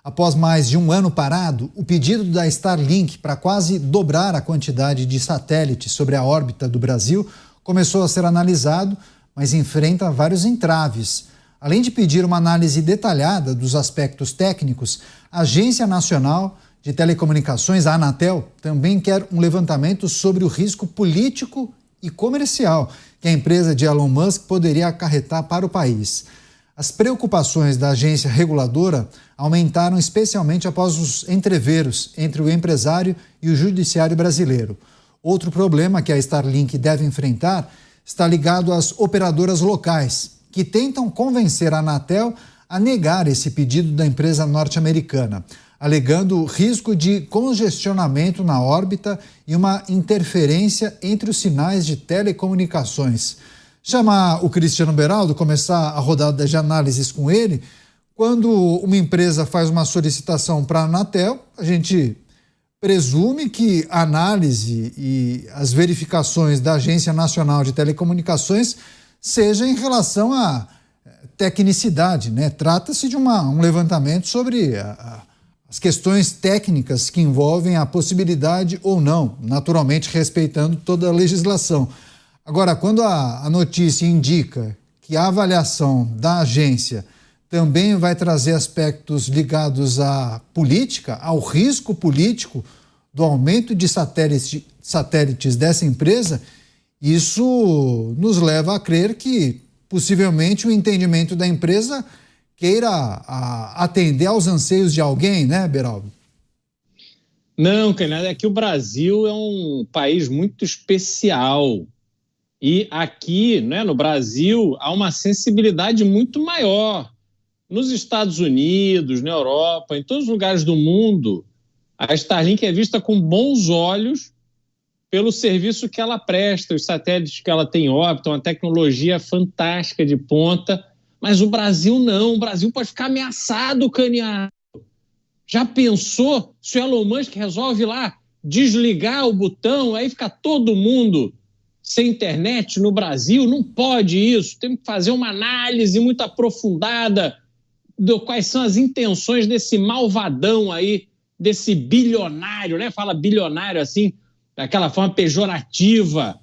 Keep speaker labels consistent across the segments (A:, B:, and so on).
A: Após mais de um ano parado, o pedido da Starlink para quase dobrar a quantidade de satélites sobre a órbita do Brasil começou a ser analisado, mas enfrenta vários entraves. Além de pedir uma análise detalhada dos aspectos técnicos, a Agência Nacional de Telecomunicações, a Anatel, também quer um levantamento sobre o risco político e comercial que a empresa de Elon Musk poderia acarretar para o país. As preocupações da agência reguladora aumentaram especialmente após os entreveros entre o empresário e o judiciário brasileiro. Outro problema que a Starlink deve enfrentar está ligado às operadoras locais, que tentam convencer a Anatel a negar esse pedido da empresa norte-americana, alegando risco de congestionamento na órbita e uma interferência entre os sinais de telecomunicações. Chamar o Cristiano Beraldo, começar a rodada de análises com ele. Quando uma empresa faz uma solicitação para a Anatel, a gente presume que a análise e as verificações da Agência Nacional de Telecomunicações seja em relação à tecnicidade, né? Trata-se de um levantamento sobre as questões técnicas que envolvem a possibilidade ou não, naturalmente respeitando toda a legislação. Agora, quando a notícia indica que a avaliação da agência também vai trazer aspectos ligados à política, ao risco político do aumento de satélites dessa empresa, isso nos leva a crer que possivelmente o entendimento da empresa queira atender aos anseios de alguém, né, Beraldo?
B: Não, Canela, é que o Brasil é um país muito especial. E aqui, né, no Brasil, há uma sensibilidade muito maior. Nos Estados Unidos, na Europa, em todos os lugares do mundo, a Starlink é vista com bons olhos pelo serviço que ela presta, os satélites que ela tem em órbita, uma tecnologia fantástica de ponta. Mas o Brasil não, o Brasil pode ficar ameaçado, Caniaro. Já pensou se o Elon Musk resolve lá desligar o botão, aí fica todo mundo sem internet no Brasil? Não pode isso, tem que fazer uma análise muito aprofundada de quais são as intenções desse malvadão aí, desse bilionário, né? Fala bilionário assim, daquela forma pejorativa.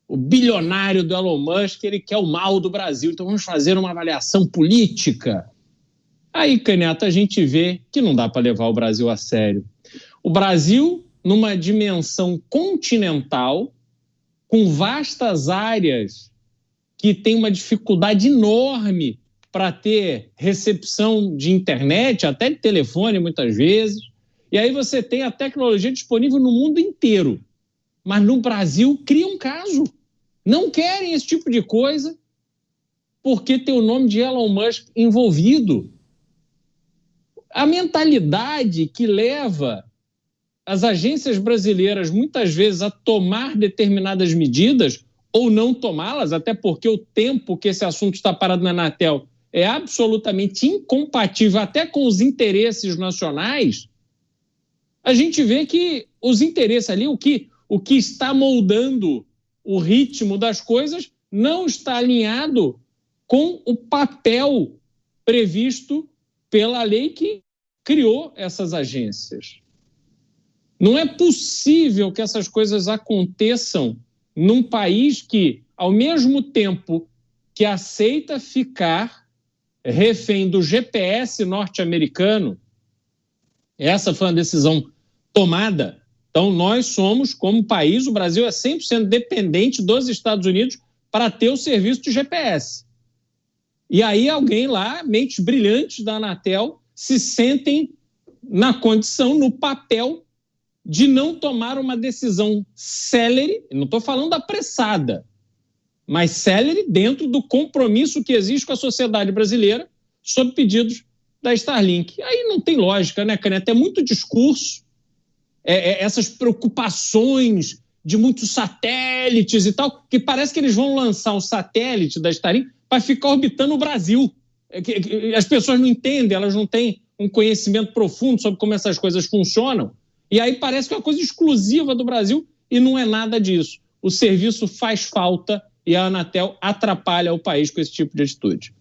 B: O bilionário do Elon Musk, ele quer o mal do Brasil, então vamos fazer uma avaliação política. Aí, Caneta, a gente vê que não dá para levar o Brasil a sério. O Brasil, numa dimensão continental, com vastas áreas que tem uma dificuldade enorme para ter recepção de internet, até de telefone muitas vezes, e aí você tem a tecnologia disponível no mundo inteiro. Mas no Brasil cria um caso. Não querem esse tipo de coisa porque tem o nome de Elon Musk envolvido. A mentalidade que leva as agências brasileiras muitas vezes a tomar determinadas medidas ou não tomá-las, até porque o tempo que esse assunto está parado na Anatel é absolutamente incompatível até com os interesses nacionais, a gente vê que os interesses ali, o que está moldando o ritmo das coisas não está alinhado com o papel previsto pela lei que criou essas agências. Não é possível que essas coisas aconteçam num país que, ao mesmo tempo que aceita ficar refém do GPS norte-americano, essa foi uma decisão tomada. Então, nós somos, como país, o Brasil é 100% dependente dos Estados Unidos para ter o serviço de GPS. E aí alguém lá, mentes brilhantes da Anatel, se sentem na condição, no papel, de não tomar uma decisão célere, não estou falando apressada, mas célere dentro do compromisso que existe com a sociedade brasileira sob pedidos da Starlink. Aí não tem lógica, né, Caneta? É muito discurso, essas preocupações de muitos satélites e tal, que parece que eles vão lançar um satélite da Starlink para ficar orbitando o Brasil. As pessoas não entendem, elas não têm um conhecimento profundo sobre como essas coisas funcionam, e aí parece que é uma coisa exclusiva do Brasil e não é nada disso. O serviço faz falta e a Anatel atrapalha o país com esse tipo de atitude.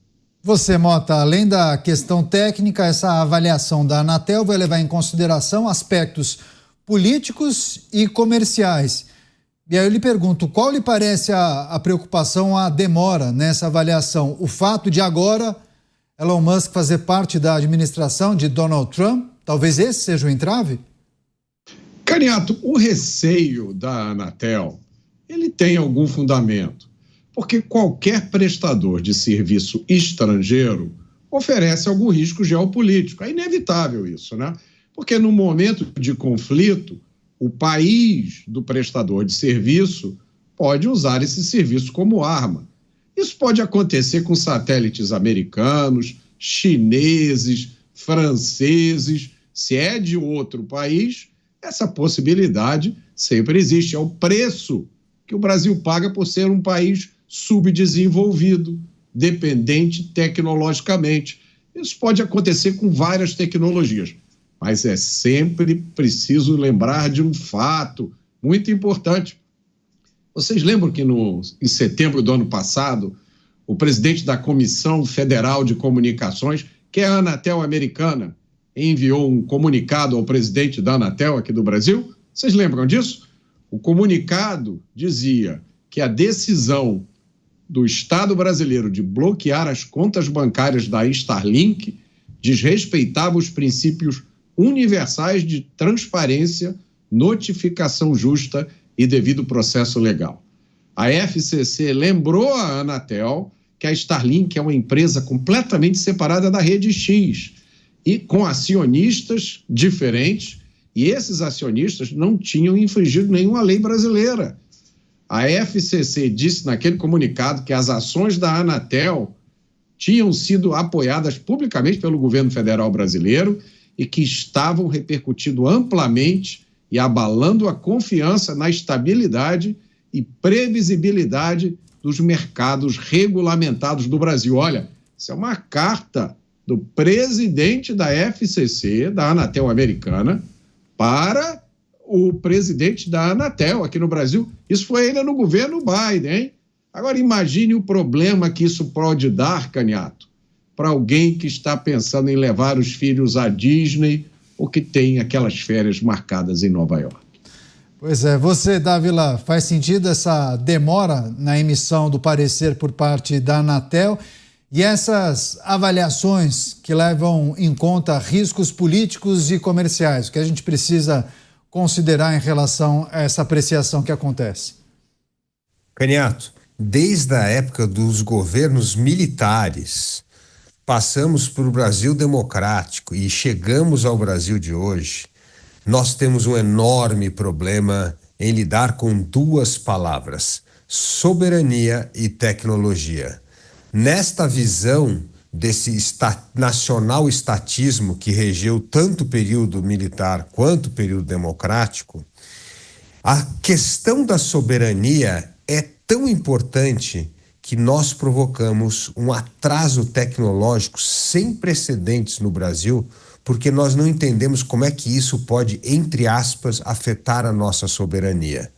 A: Você, Mota, além da questão técnica, essa avaliação da Anatel vai levar em consideração aspectos políticos e comerciais. E aí eu lhe pergunto, qual lhe parece a preocupação, a demora nessa avaliação? O fato de agora Elon Musk fazer parte da administração de Donald Trump? Talvez esse seja o entrave?
C: Caniato, o receio da Anatel, ele tem algum fundamento, porque qualquer prestador de serviço estrangeiro oferece algum risco geopolítico. É inevitável isso, né? Porque no momento de conflito, o país do prestador de serviço pode usar esse serviço como arma. Isso pode acontecer com satélites americanos, chineses, franceses. Se é de outro país, essa possibilidade sempre existe. É o preço que o Brasil paga por ser um país subdesenvolvido, dependente tecnologicamente. Isso pode acontecer com várias tecnologias, mas é sempre preciso lembrar de um fato muito importante. Vocês lembram que em setembro do ano passado, o presidente da Comissão Federal de Comunicações, que é a Anatel americana, enviou um comunicado ao presidente da Anatel aqui do Brasil? Vocês lembram disso? O comunicado dizia que a decisão do Estado brasileiro de bloquear as contas bancárias da Starlink desrespeitava os princípios universais de transparência, notificação justa e devido processo legal. A FCC lembrou a Anatel que a Starlink é uma empresa completamente separada da Rede X e com acionistas diferentes, e esses acionistas não tinham infringido nenhuma lei brasileira. A FCC disse naquele comunicado que as ações da Anatel tinham sido apoiadas publicamente pelo governo federal brasileiro e que estavam repercutindo amplamente e abalando a confiança na estabilidade e previsibilidade dos mercados regulamentados do Brasil. Olha, isso é uma carta do presidente da FCC, da Anatel americana, para o presidente da Anatel aqui no Brasil. Isso foi ainda no governo Biden, hein? Agora imagine o problema que isso pode dar, Caniato, para alguém que está pensando em levar os filhos à Disney ou que tem aquelas férias marcadas em Nova York.
A: Pois é, você, Dávila, faz sentido essa demora na emissão do parecer por parte da Anatel e essas avaliações que levam em conta riscos políticos e comerciais, o que a gente precisa considerar em relação a essa apreciação que acontece?
D: Caniato, desde a época dos governos militares, passamos por o Brasil democrático e chegamos ao Brasil de hoje, nós temos um enorme problema em lidar com duas palavras: soberania e tecnologia. Nesta visão desse nacional estatismo que regeu tanto o período militar quanto o período democrático, a questão da soberania é tão importante que nós provocamos um atraso tecnológico sem precedentes no Brasil, porque nós não entendemos como é que isso pode, entre aspas, afetar a nossa soberania.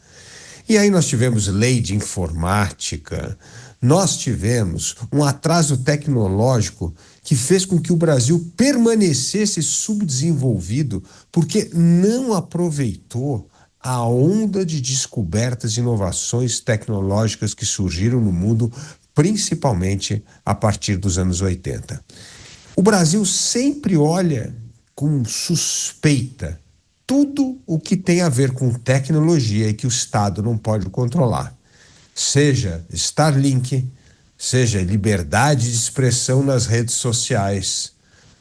D: E aí nós tivemos lei de informática, nós tivemos um atraso tecnológico que fez com que o Brasil permanecesse subdesenvolvido porque não aproveitou a onda de descobertas e inovações tecnológicas que surgiram no mundo, principalmente a partir dos anos 80. O Brasil sempre olha com suspeita tudo o que tem a ver com tecnologia e que o Estado não pode controlar. Seja Starlink, seja liberdade de expressão nas redes sociais,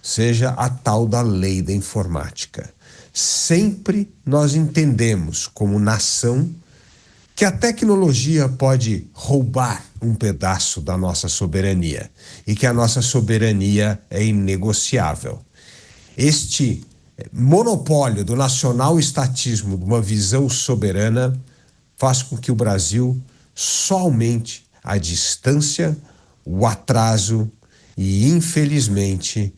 D: seja a tal da lei da informática. Sempre nós entendemos, como nação, que a tecnologia pode roubar um pedaço da nossa soberania e que a nossa soberania é inegociável. Este monopólio do nacional estatismo, de uma visão soberana, faz com que o Brasil só aumente a distância, o atraso e, infelizmente,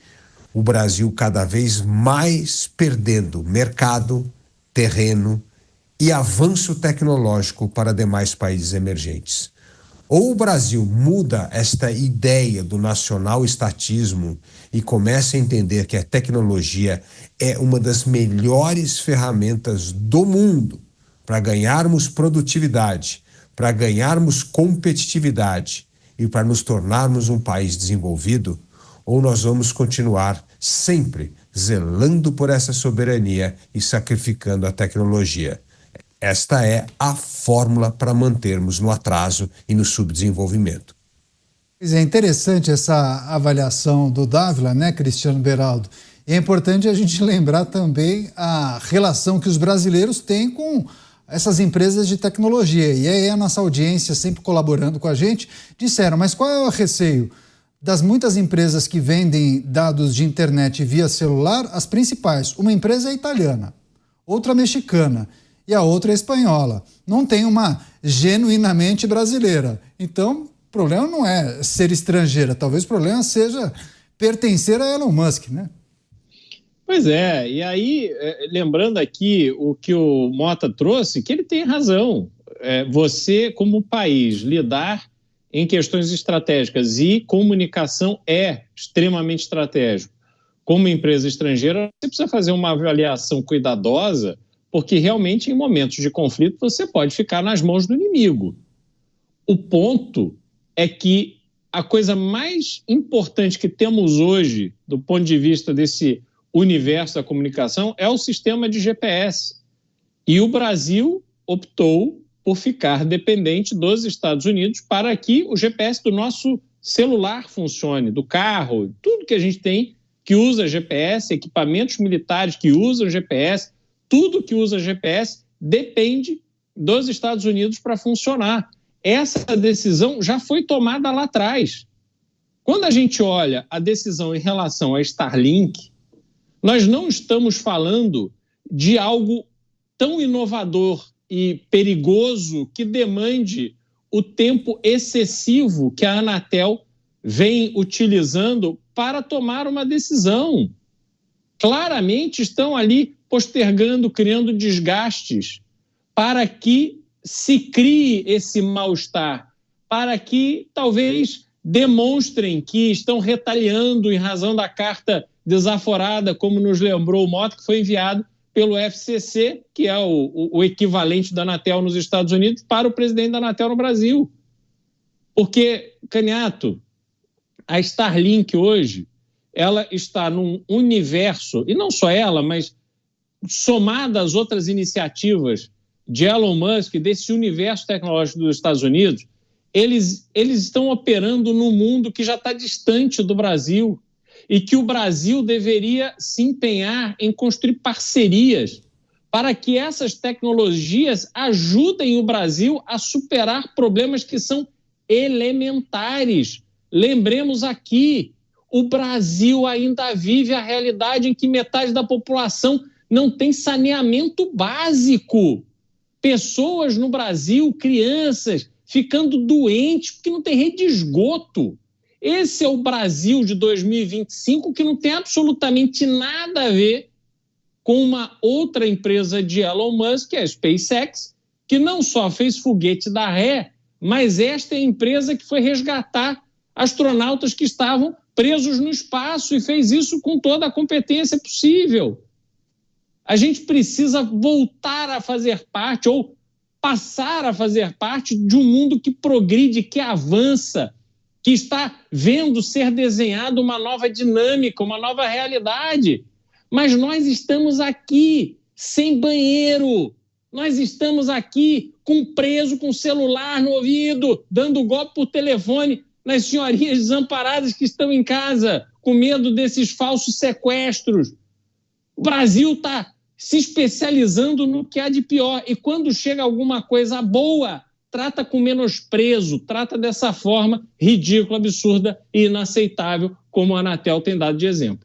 D: o Brasil cada vez mais perdendo mercado, terreno e avanço tecnológico para demais países emergentes. Ou o Brasil muda esta ideia do nacional-estatismo e começa a entender que a tecnologia é uma das melhores ferramentas do mundo para ganharmos produtividade, para ganharmos competitividade e para nos tornarmos um país desenvolvido, ou nós vamos continuar sempre zelando por essa soberania e sacrificando a tecnologia. Esta é a fórmula para mantermos no atraso e no subdesenvolvimento.
A: É interessante essa avaliação do Dávila, né, Cristiano Beraldo? E é importante a gente lembrar também a relação que os brasileiros têm com essas empresas de tecnologia. E aí a nossa audiência, sempre colaborando com a gente, disseram, mas qual é o receio? Das muitas empresas que vendem dados de internet via celular, as principais, uma empresa é italiana, outra mexicana e a outra é espanhola. Não tem uma genuinamente brasileira. Então, o problema não é ser estrangeira, talvez o problema seja pertencer a Elon Musk, né?
B: Pois é, e aí, lembrando aqui o que o Mota trouxe, que ele tem razão. Você, como país, lidar em questões estratégicas e comunicação é extremamente estratégico. Como empresa estrangeira, você precisa fazer uma avaliação cuidadosa, porque realmente em momentos de conflito você pode ficar nas mãos do inimigo. O ponto é que a coisa mais importante que temos hoje, do ponto de vista desse universo da comunicação, é o sistema de GPS. E o Brasil optou por ficar dependente dos Estados Unidos para que o GPS do nosso celular funcione, do carro, tudo que a gente tem que usa GPS, equipamentos militares que usam GPS, tudo que usa GPS depende dos Estados Unidos para funcionar. Essa decisão já foi tomada lá atrás. Quando a gente olha a decisão em relação a Starlink, nós não estamos falando de algo tão inovador e perigoso que demande o tempo excessivo que a Anatel vem utilizando para tomar uma decisão. Claramente estão ali postergando, criando desgastes para que se crie esse mal-estar, para que talvez demonstrem que estão retaliando em razão da carta desaforada, como nos lembrou o Mota, que foi enviado pelo FCC, que é o equivalente da Anatel nos Estados Unidos, para o presidente da Anatel no Brasil. Porque, Caniato, a Starlink hoje, ela está num universo, e não só ela, mas somada às outras iniciativas de Elon Musk, desse universo tecnológico dos Estados Unidos, eles estão operando num mundo que já está distante do Brasil e que o Brasil deveria se empenhar em construir parcerias para que essas tecnologias ajudem o Brasil a superar problemas que são elementares. Lembremos aqui, o Brasil ainda vive a realidade em que metade da população não tem saneamento básico. Pessoas no Brasil, crianças, ficando doentes porque não tem rede de esgoto. Esse é o Brasil de 2025 que não tem absolutamente nada a ver com uma outra empresa de Elon Musk, que é a SpaceX, que não só fez foguete da ré, mas esta é a empresa que foi resgatar astronautas que estavam presos no espaço e fez isso com toda a competência possível. A gente precisa voltar a fazer parte ou passar a fazer parte de um mundo que progride, que avança, que está vendo ser desenhada uma nova dinâmica, uma nova realidade. Mas nós estamos aqui sem banheiro, nós estamos aqui preso com celular no ouvido, dando golpe por telefone nas senhorinhas desamparadas que estão em casa, com medo desses falsos sequestros. O Brasil está se especializando no que há de pior. E quando chega alguma coisa boa, trata com menosprezo, trata dessa forma ridícula, absurda e inaceitável, como a Anatel tem dado de exemplo.